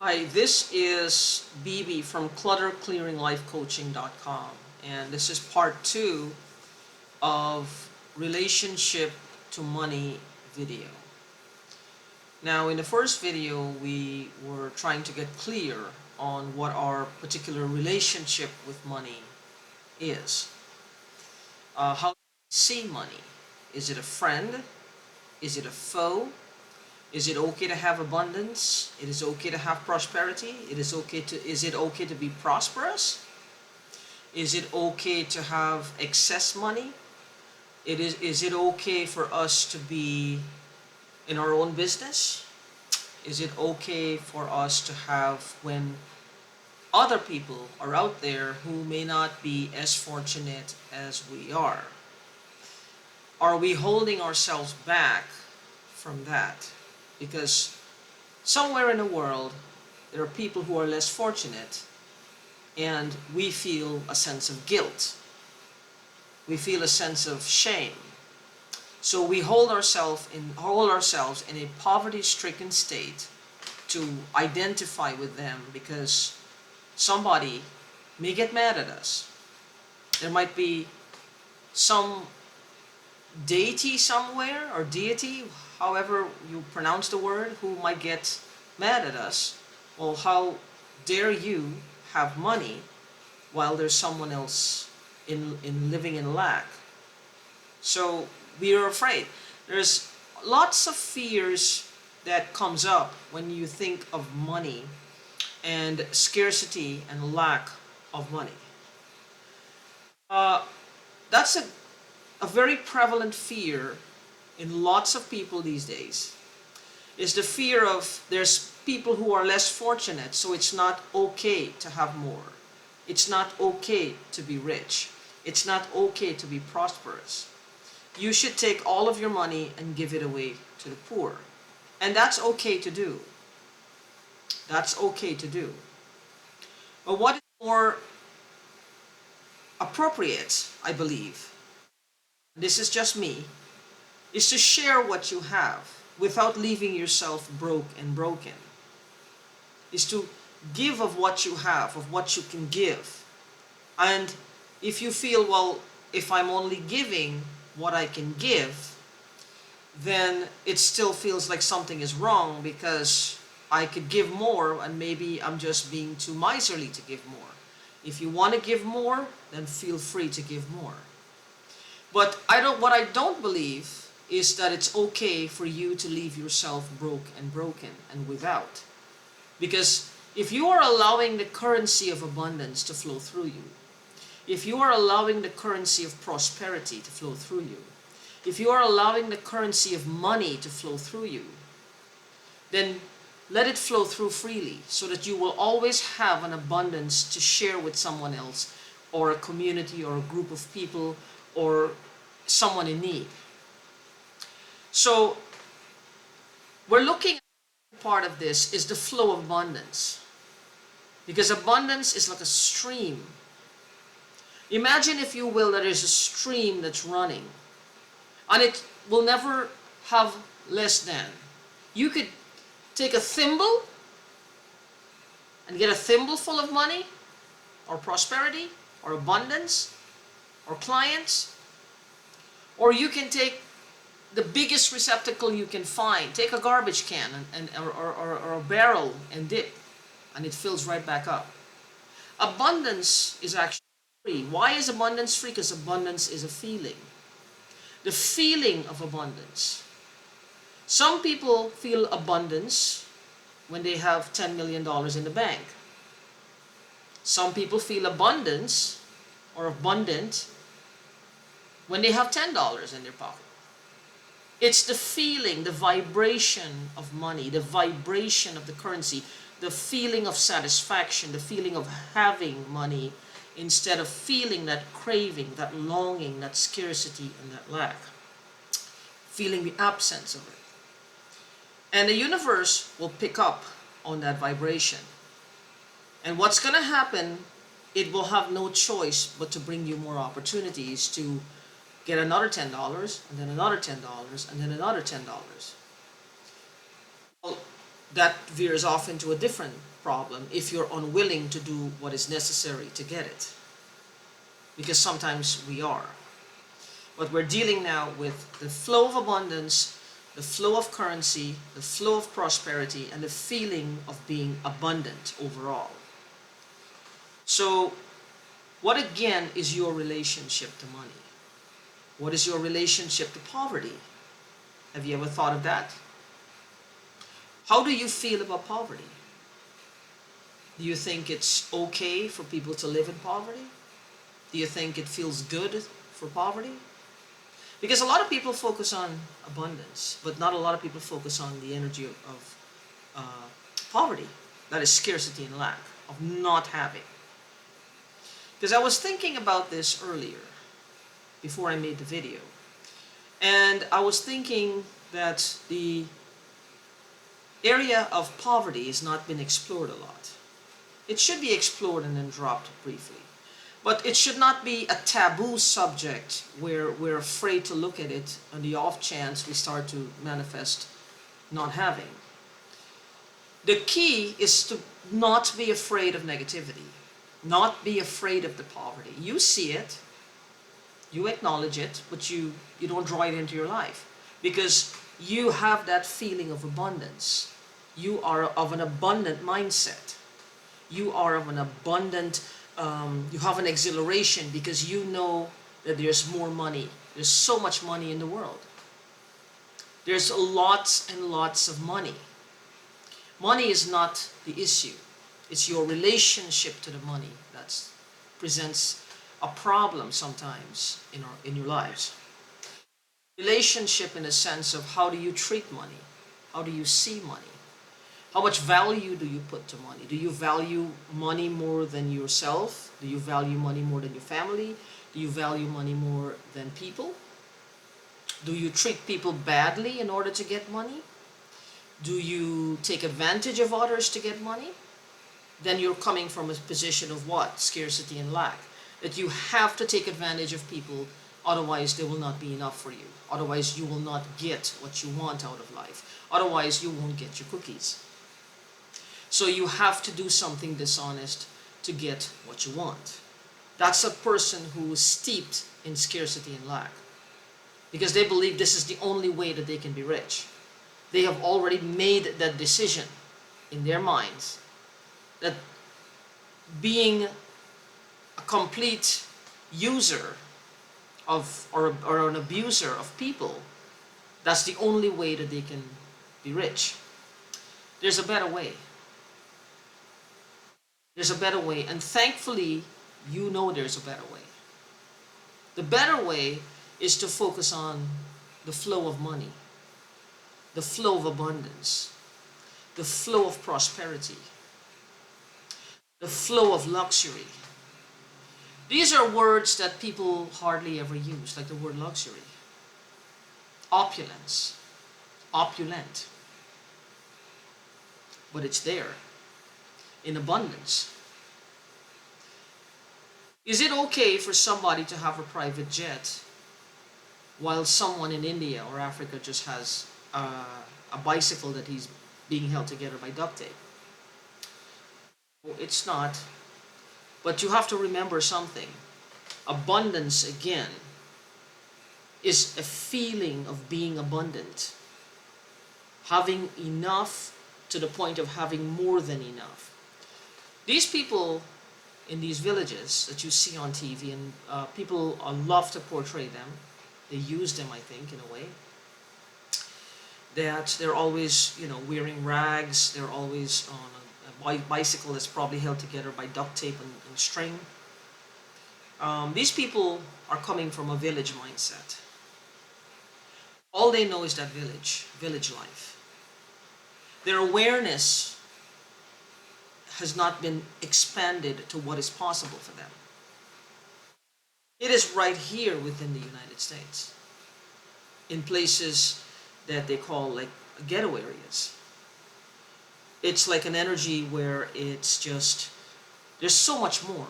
Hi, this is BB from clutterclearinglifecoaching.com, and this is part two of relationship to money video. Now, in the first video, we were trying to get clear on what our particular relationship with money is. How do we see money? Is it a friend? Is it a foe? Is it okay to have abundance? It is okay to have prosperity. Is it okay to be prosperous? Is it okay to have excess money? Is it okay for us to be in our own business? Is it okay for us to have when other people are out there who may not be as fortunate as we are? Are we holding ourselves back from that? Because somewhere in the world, there are people who are less fortunate, and we feel a sense of guilt. We feel a sense of shame. So we hold ourselves in a poverty-stricken state to identify with them because somebody may get mad at us. There might be some deity somewhere, or deity, however you pronounce the word, who might get mad at us. Well, how dare you have money while there's someone else in living in lack? So we are afraid. There's lots of fears that comes up when you think of money and scarcity and lack of money. Uh, that's a very prevalent fear in lots of people these days, is the fear of there's people who are less fortunate, so it's not okay to have more. It's not okay to be rich. It's not okay to be prosperous. You should take all of your money and give it away to the poor. And that's okay to do. That's okay to do. But what is more appropriate, I believe, this is just me, is to share what you have without leaving yourself broke and broken. Is to give of what you have, of what you can give. And if you feel, well, if I'm only giving what I can give, then it still feels like something is wrong because I could give more and maybe I'm just being too miserly to give more. If you want to give more, then feel free to give more. But what I don't believe is that it's okay for you to leave yourself broke and broken and without. Because if you are allowing the currency of abundance to flow through you, if you are allowing the currency of prosperity to flow through you, if you are allowing the currency of money to flow through you, then let it flow through freely so that you will always have an abundance to share with someone else, or a community, or a group of people, or someone in need. So we're looking at part of this is the flow of abundance. Because abundance is like a stream. Imagine, if you will, that there's a stream that's running, and it will never have less than. You could take a thimble and get a thimble full of money, or prosperity, or abundance, or clients, or you can take the biggest receptacle you can find. Take a garbage can or a barrel and dip, and it fills right back up. Abundance is actually free. Why is abundance free? Because abundance is a feeling. The feeling of abundance. Some people feel abundance when they have $10 million in the bank. Some people feel abundance or abundant when they have $10 in their pocket. It's the feeling, the vibration of money, the vibration of the currency, the feeling of satisfaction, the feeling of having money, instead of feeling that craving, that longing, that scarcity, and that lack. Feeling the absence of it. And the universe will pick up on that vibration. And what's going to happen, it will have no choice but to bring you more opportunities to get another $10, and then another $10, and then another $10. Well, that veers off into a different problem if you're unwilling to do what is necessary to get it. Because sometimes we are. But we're dealing now with the flow of abundance, the flow of currency, the flow of prosperity, and the feeling of being abundant overall. So, what again is your relationship to money? What is your relationship to poverty? Have you ever thought of that? How do you feel about poverty? Do you think it's okay for people to live in poverty? Do you think it feels good for poverty? Because a lot of people focus on abundance, but not a lot of people focus on the energy of poverty. That is scarcity and lack, of not having. Because I was thinking about this earlier, before I made the video. And I was thinking that the area of poverty has not been explored a lot. It should be explored and then dropped briefly. But it should not be a taboo subject where we're afraid to look at it on the off chance we start to manifest not having. The key is to not be afraid of negativity, not be afraid of the poverty. You see it, you acknowledge it, but you don't draw it into your life because you have that feeling of abundance. You are of an abundant mindset. You are of an abundant you have an exhilaration because you know that there's more money. There's so much money in the world. There's lots and lots of money. Money is not the issue. It's your relationship to the money that presents a problem sometimes in your lives. Relationship in the sense of how do you treat money? How do you see money? How much value do you put to money? Do you value money more than yourself? Do you value money more than your family? Do you value money more than people? Do you treat people badly in order to get money? Do you take advantage of others to get money? Then you're coming from a position of what? Scarcity and lack. That you have to take advantage of people, otherwise there will not be enough for you. Otherwise you will not get what you want out of life. Otherwise you won't get your cookies. So you have to do something dishonest to get what you want. That's a person who is steeped in scarcity and lack. Because they believe this is the only way that they can be rich. They have already made that decision in their minds that being a complete user of or an abuser of people, that's the only way that they can be rich. There's a better way. There's a better way, and thankfully, you know there's a better way. The better way is to focus on the flow of money, the flow of abundance, the flow of prosperity, the flow of luxury. These are words that people hardly ever use, like the word luxury. Opulence, opulent. But it's there in abundance. Is it okay for somebody to have a private jet while someone in India or Africa just has a bicycle that he's being held together by duct tape? Well, it's not. But you have to remember something. Abundance, again, is a feeling of being abundant. Having enough to the point of having more than enough. These people in these villages that you see on TV, and people love to portray them. They use them, I think, in a way. That they're always, wearing rags. They're always on a bicycle that's probably held together by duct tape and string. These people are coming from a village mindset. All they know is that village life. Their awareness has not been expanded to what is possible for them. It is right here within the United States, in places that they call like ghetto areas. It's like an energy where it's just, there's so much more.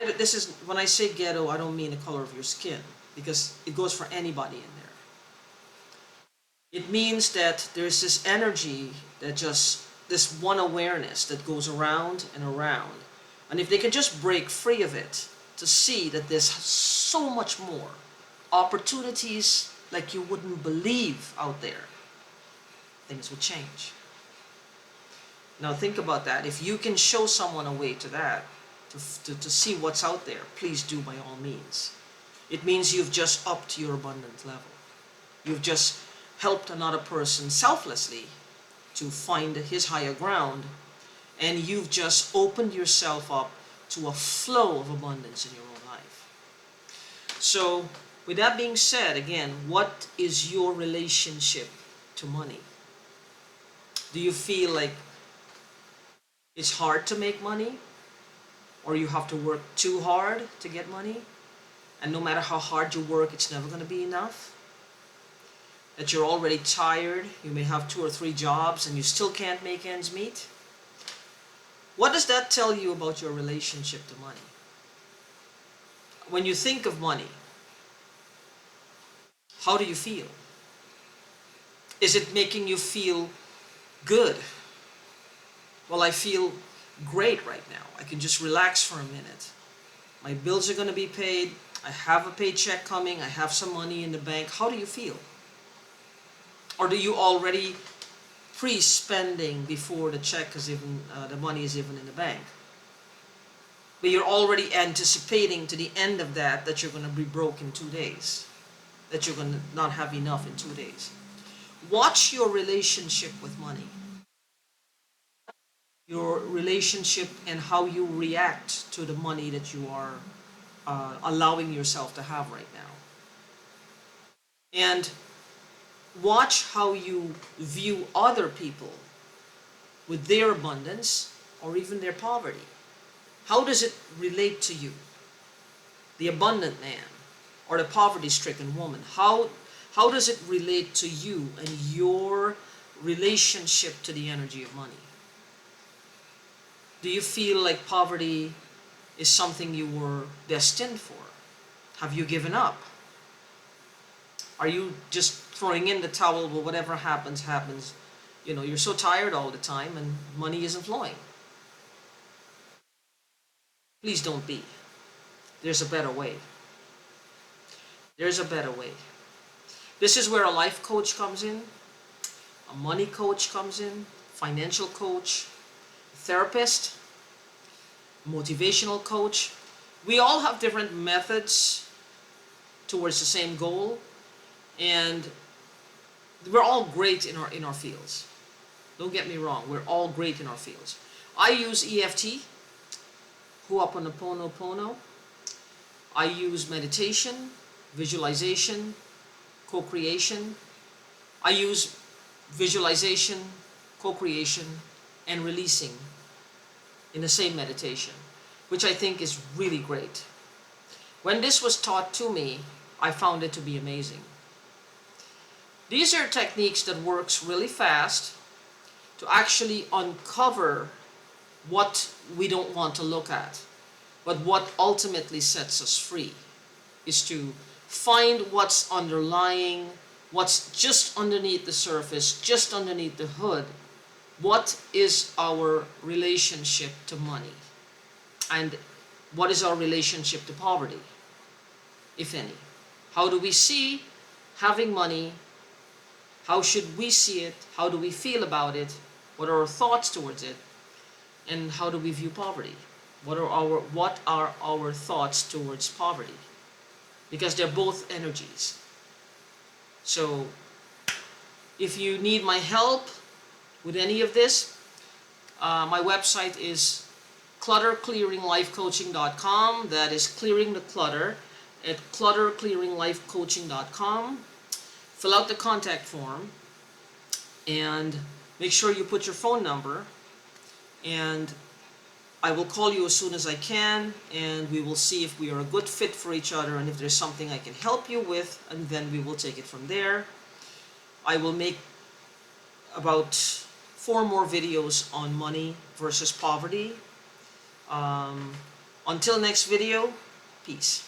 This is, when I say ghetto, I don't mean the color of your skin, because it goes for anybody in there. It means that there's this energy that just, this one awareness that goes around and around. And if they can just break free of it to see that there's so much more opportunities like you wouldn't believe out there, things would change. Now think about that. If you can show someone a way to that, to see what's out there, please do by all means. It means you've just upped your abundant level. You've just helped another person selflessly to find his higher ground, and you've just opened yourself up to a flow of abundance in your own life. So, with that being said, again, what is your relationship to money? Do you feel like it's hard to make money? Or you have to work too hard to get money? And no matter how hard you work, it's never going to be enough? That you're already tired, you may have 2 or 3 jobs and you still can't make ends meet? What does that tell you about your relationship to money? When you think of money, how do you feel? Is it making you feel good? Well, I feel great right now. I can just relax for a minute. My bills are going to be paid. I have a paycheck coming. I have some money in the bank. How do you feel? Or do you already pre-spending before the check is even, the money is even in the bank? But you're already anticipating to the end of that you're going to be broke in 2 days. That you're going to not have enough in 2 days. Watch your relationship with money. Your relationship and how you react to the money that you are allowing yourself to have right now. And watch how you view other people with their abundance or even their poverty. How does it relate to you? The abundant man or the poverty-stricken woman. How does it relate to you and your relationship to the energy of money? Do you feel like poverty is something you were destined for? Have you given up? Are you just throwing in the towel, well, whatever happens, happens? You know, you're so tired all the time and money isn't flowing. Please don't be. There's a better way. There's a better way. This is where a life coach comes in, a money coach comes in, financial coach, therapist, motivational coach. We all have different methods towards the same goal, and we're all great in our fields. Don't get me wrong, we're all great in our fields. I use EFT, Ho'oponopono. I use meditation, visualization, co-creation. I use visualization, co-creation, and releasing in the same meditation, which I think is really great. When this was taught to me, I found it to be amazing. These are techniques that works really fast to actually uncover what we don't want to look at. But what ultimately sets us free is to find what's underlying, what's just underneath the surface, just underneath the hood. What is our relationship to money? And what is our relationship to poverty, if any? How do we see having money? How should we see it? How do we feel about it? What are our thoughts towards it? And how do we view poverty? What are our thoughts towards poverty? Because they're both energies. So if you need my help with any of this, my website is clutterclearinglifecoaching.com. That is clearing the clutter at clutterclearinglifecoaching.com. Fill out the contact form and make sure you put your phone number, and I will call you as soon as I can, and we will see if we are a good fit for each other and if there's something I can help you with, and then we will take it from there. I will make about 4 more videos on money versus poverty. Until next video, peace.